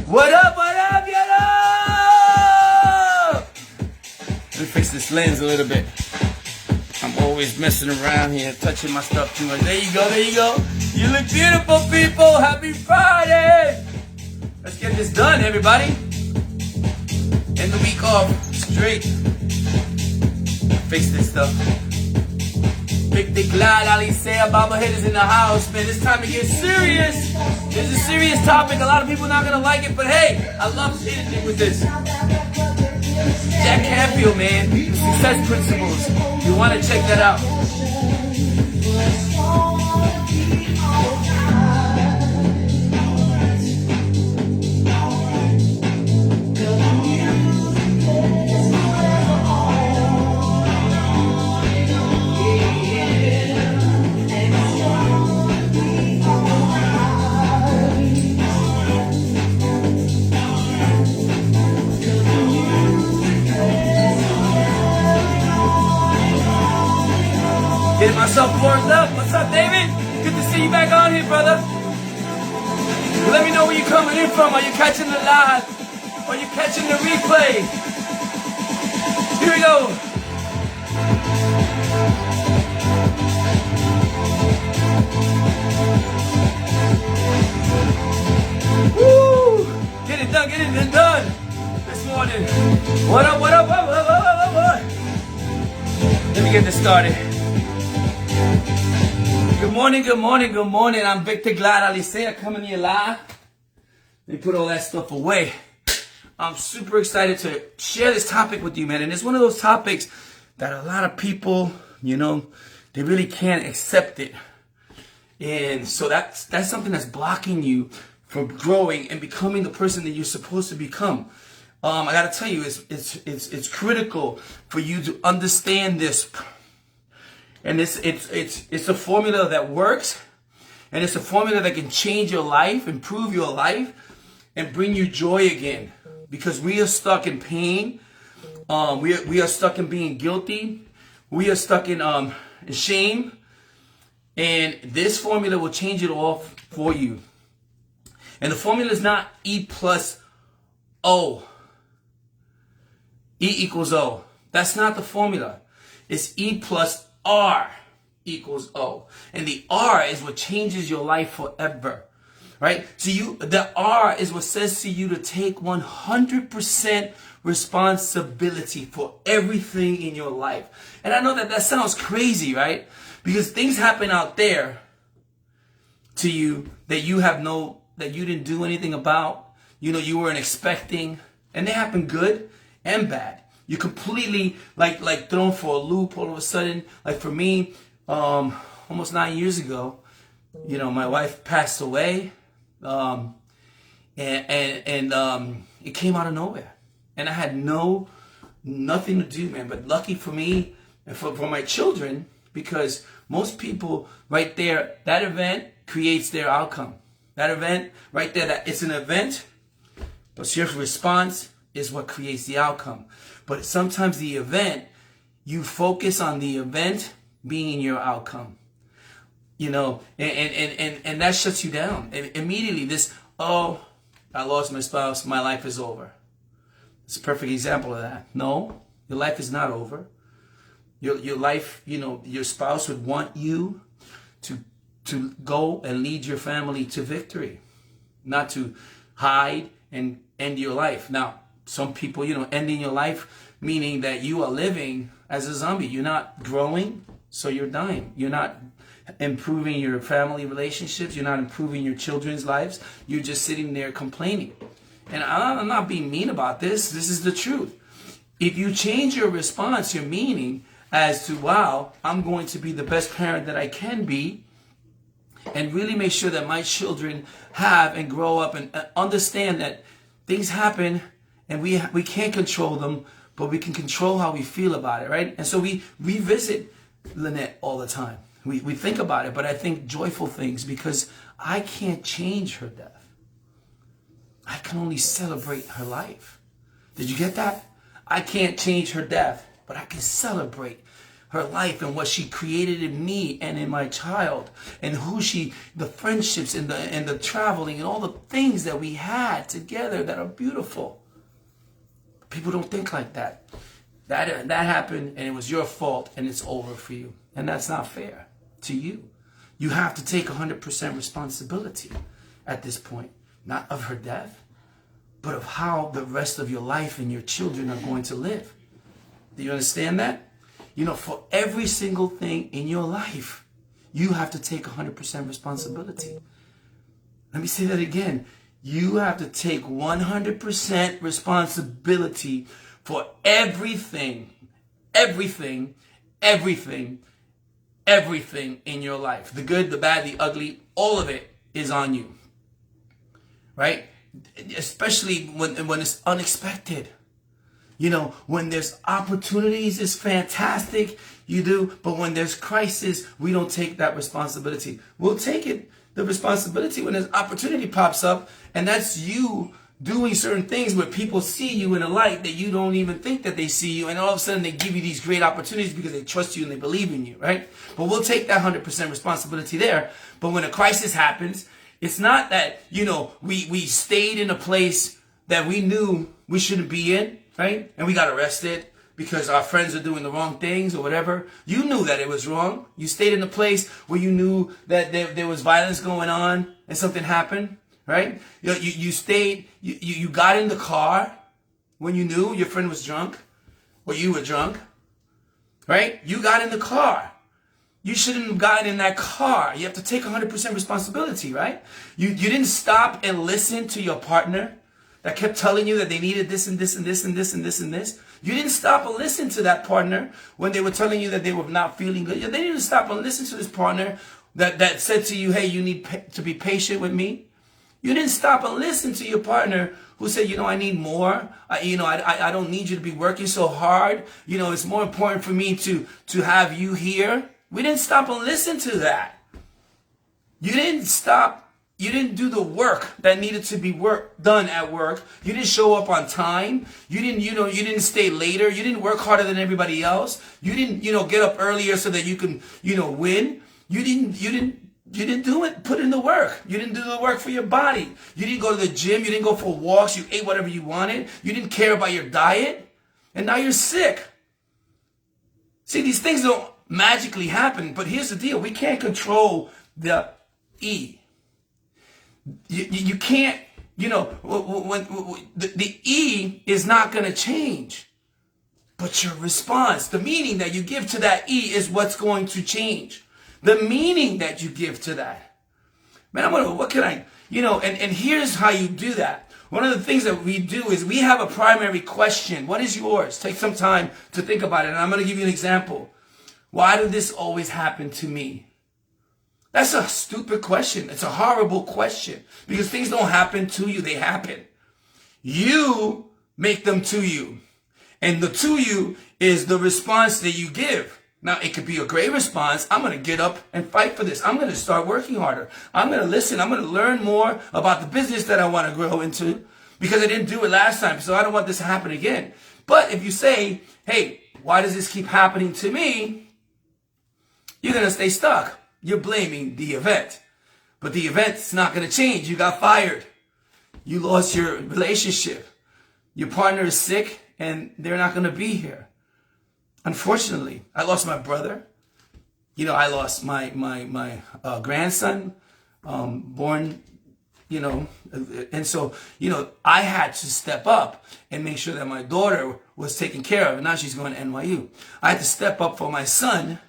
What up, yo? Let me fix this lens a little bit. I'm always messing around here, touching my stuff too much. There you go. You look beautiful, people. Happy Friday. Let's get this done, everybody. End the week off straight. Fix this stuff. Big Dick Glad Ali say Bobblehead is in the house, man. It's time to get serious. This is a serious topic. A lot of people are not gonna like it, but hey, I love hitting with this. Jack Canfield, man. The Success Principles. You want to check that out. Getting myself warmed up. What's up, David? Good to see you back on here, brother. Let me know where you're coming in from. Are you catching the live? Or are you catching the replay? Here we go. Woo! Get it done this morning. What up? Let me get this started. Good morning. I'm Victor Glad Alicea coming to you live. Let me put all that stuff away. I'm super excited to share this topic with you, man. And it's one of those topics that a lot of people, they really can't accept it. And so that's something that's blocking you from growing and becoming the person that you're supposed to become. I gotta tell you, it's critical for you to understand this. And it's a formula that works, and it's a formula that can change your life, improve your life, and bring you joy again. Because we are stuck in pain, we are stuck in being guilty, we are stuck in shame, and this formula will change it all for you. And the formula is not E plus O. E equals O. That's not the formula. It's E plus R equals O. And the R is what changes your life forever. Right? So the R is what says to you to take 100% responsibility for everything in your life. And I know that sounds crazy, right? Because things happen out there to you that you didn't do anything about. You weren't expecting. And they happen good and bad. You're completely like thrown for a loop all of a sudden. Like for me, almost 9 years ago, my wife passed away, and it came out of nowhere, and I had nothing to do, man. But lucky for me and for my children, because most people right there, that event creates their outcome. That event right there, it's an event, but your response is what creates the outcome. But sometimes the event, you focus on the event being your outcome, and that shuts you down. And immediately I lost my spouse, my life is over. It's a perfect example of that. No, your life is not over. Your life, your spouse would want you to go and lead your family to victory, not to hide and end your life. Now, some people, ending your life, meaning that you are living as a zombie. You're not growing, so you're dying. You're not improving your family relationships. You're not improving your children's lives. You're just sitting there complaining. And I'm not being mean about this. This is the truth. If you change your response, your meaning, as to, wow, I'm going to be the best parent that I can be, and really make sure that my children have and grow up and understand that things happen, and we can't control them, but we can control how we feel about it, right? And so we revisit Lynette all the time. We think about it, but I think joyful things, because I can't change her death. I can only celebrate her life. Did you get that? I can't change her death, but I can celebrate her life and what she created in me and in my child, and the friendships and the traveling and all the things that we had together that are beautiful. People don't think like that. That happened and it was your fault and it's over for you. And that's not fair to you. You have to take 100% responsibility at this point, not of her death, but of how the rest of your life and your children are going to live. Do you understand that? You know, for every single thing in your life, you have to take 100% responsibility. Let me say that again. You have to take 100% responsibility for everything in your life. The good, the bad, the ugly, all of it is on you. Right? Especially when it's unexpected. You know, when there's opportunities, it's fantastic, you do. But when there's crisis, we don't take that responsibility. We'll take the responsibility when there's opportunity pops up, and that's you doing certain things where people see you in a light that you don't even think that they see you, and all of a sudden they give you these great opportunities because they trust you and they believe in you, right? But we'll take that 100% responsibility there. But when a crisis happens, it's not that, you know, we stayed in a place that we knew we shouldn't be in, right? And we got arrested because our friends are doing the wrong things or whatever. You knew that it was wrong. You stayed in a place where you knew that there was violence going on and something happened, right? You stayed, you got in the car when you knew your friend was drunk or you were drunk, right? You got in the car. You shouldn't have gotten in that car. You have to take 100% responsibility, right? You didn't stop and listen to your partner that kept telling you that they needed this and this and this and this and this and this. You didn't stop and listen to that partner when they were telling you that they were not feeling good. They didn't stop and listen to this partner that said to you, hey, you need to be patient with me. You didn't stop and listen to your partner who said, you know, I need more. I don't need you to be working so hard. You know, it's more important for me to have you here. We didn't stop and listen to that. You didn't stop. You didn't do the work that needed to be done at work. You didn't show up on time. You didn't stay later. You didn't work harder than everybody else. You didn't, get up earlier so that you can, win. You didn't do it. Put in the work. You didn't do the work for your body. You didn't go to the gym. You didn't go for walks. You ate whatever you wanted. You didn't care about your diet. And now you're sick. See, these things don't magically happen, but here's the deal. We can't control the E. You can't, when the E is not going to change, but your response, the meaning that you give to that E is what's going to change. The meaning that you give to that. Man, and here's how you do that. One of the things that we do is we have a primary question. What is yours? Take some time to think about it. And I'm going to give you an example. Why did this always happen to me? That's a stupid question. It's a horrible question because things don't happen to you. They happen. You make them to you. And the to you is the response that you give. Now, it could be a great response. I'm going to get up and fight for this. I'm going to start working harder. I'm going to listen. I'm going to learn more about the business that I want to grow into because I didn't do it last time. So I don't want this to happen again. But if you say, hey, why does this keep happening to me? You're going to stay stuck. You're blaming the event. But the event's not going to change. You got fired. You lost your relationship. Your partner is sick and they're not going to be here. Unfortunately, I lost my brother. I lost my grandson, born, and so, I had to step up and make sure that my daughter was taken care of. And now she's going to NYU. I had to step up for my son,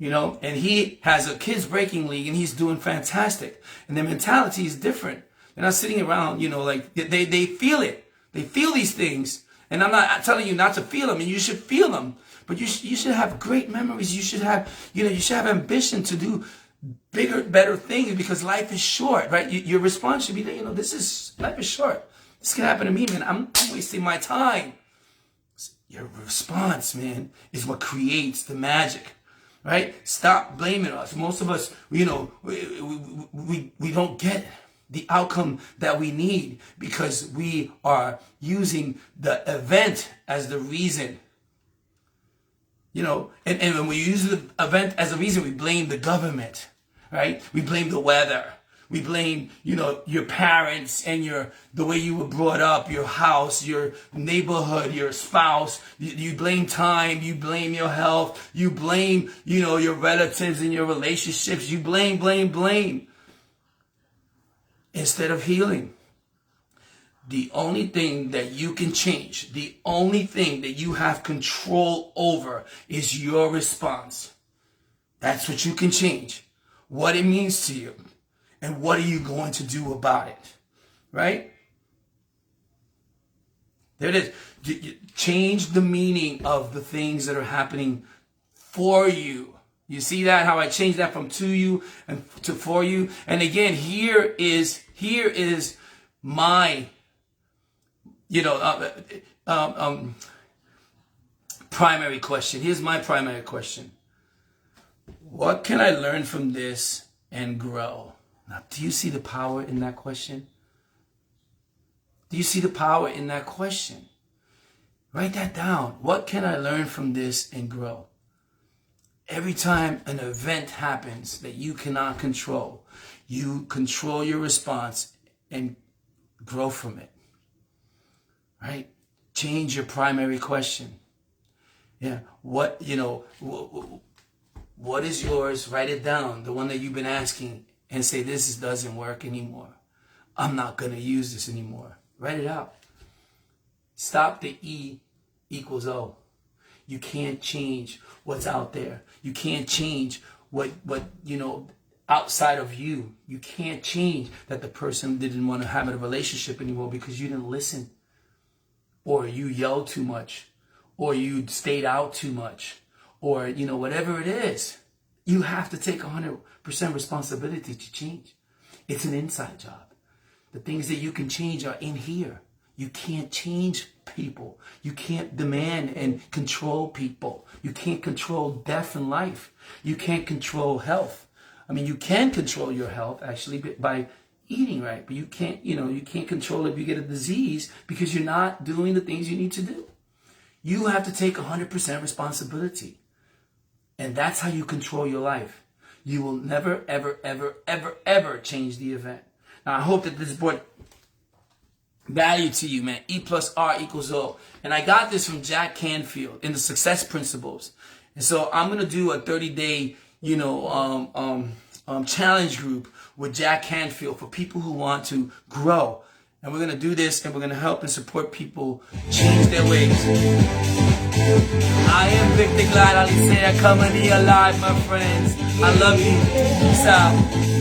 and he has a kids breaking league and he's doing fantastic. And their mentality is different. They're not sitting around, like they feel it. They feel these things. And I'm not telling you not to feel them, and you should feel them. But you should have great memories. You should have, you should have ambition to do bigger, better things because life is short, right? Your response should be that, life is short. This can happen to me, man. I'm wasting my time. Your response, man, is what creates the magic, right? Stop blaming us. Most of us, we don't get the outcome that we need because we are using the event as the reason. You know, and when we use the event as a reason, we blame the government, right? We blame the weather. We blame, you know, your parents and the way you were brought up, your house, your neighborhood, your spouse. You blame time. You blame your health. You blame, you know, your relatives and your relationships. You blame. Instead of healing. The only thing that you can change, the only thing that you have control over is your response. That's what you can change. What it means to you. And what are you going to do about it? Right? There it is. Change the meaning of the things that are happening for you. You see that? How I changed that from to you and to for you. And again, here is my, you know, primary question. Here's my primary question. What can I learn from this and grow? Now, do you see the power in that question? Do you see the power in that question? Write that down. What can I learn from this and grow? Every time an event happens that you cannot control, you control your response and grow from it. Right? Change your primary question. Yeah. What, you know, what is yours? Write it down. The one that you've been asking, and say, this doesn't work anymore. I'm not going to use this anymore. Write it out. Stop the E equals O. You can't change what's out there. You can't change what you know, outside of you. You can't change that the person didn't want to have a relationship anymore because you didn't listen. Or you yelled too much. Or you stayed out too much. Or, you know, whatever it is. You have to take 100% responsibility to change. It's an inside job. The things that you can change are in here. You can't change people. You can't demand and control people. You can't control death and life. You can't control health. I mean, you can control your health actually by eating right, but you can't, you know, you can't control if you get a disease because you're not doing the things you need to do. You have to take 100% responsibility. And that's how you control your life. You will never, ever, ever, ever, ever change the event. Now, I hope that this brought value to you, man. E plus R equals O. And I got this from Jack Canfield in the Success Principles. And so I'm going to do a 30-day, you know, challenge group with Jack Canfield for people who want to grow. And we're going to do this, and we're going to help and support people change their ways. I am Victor Glad Alicea, coming to you alive, my friends. I love you. Peace out.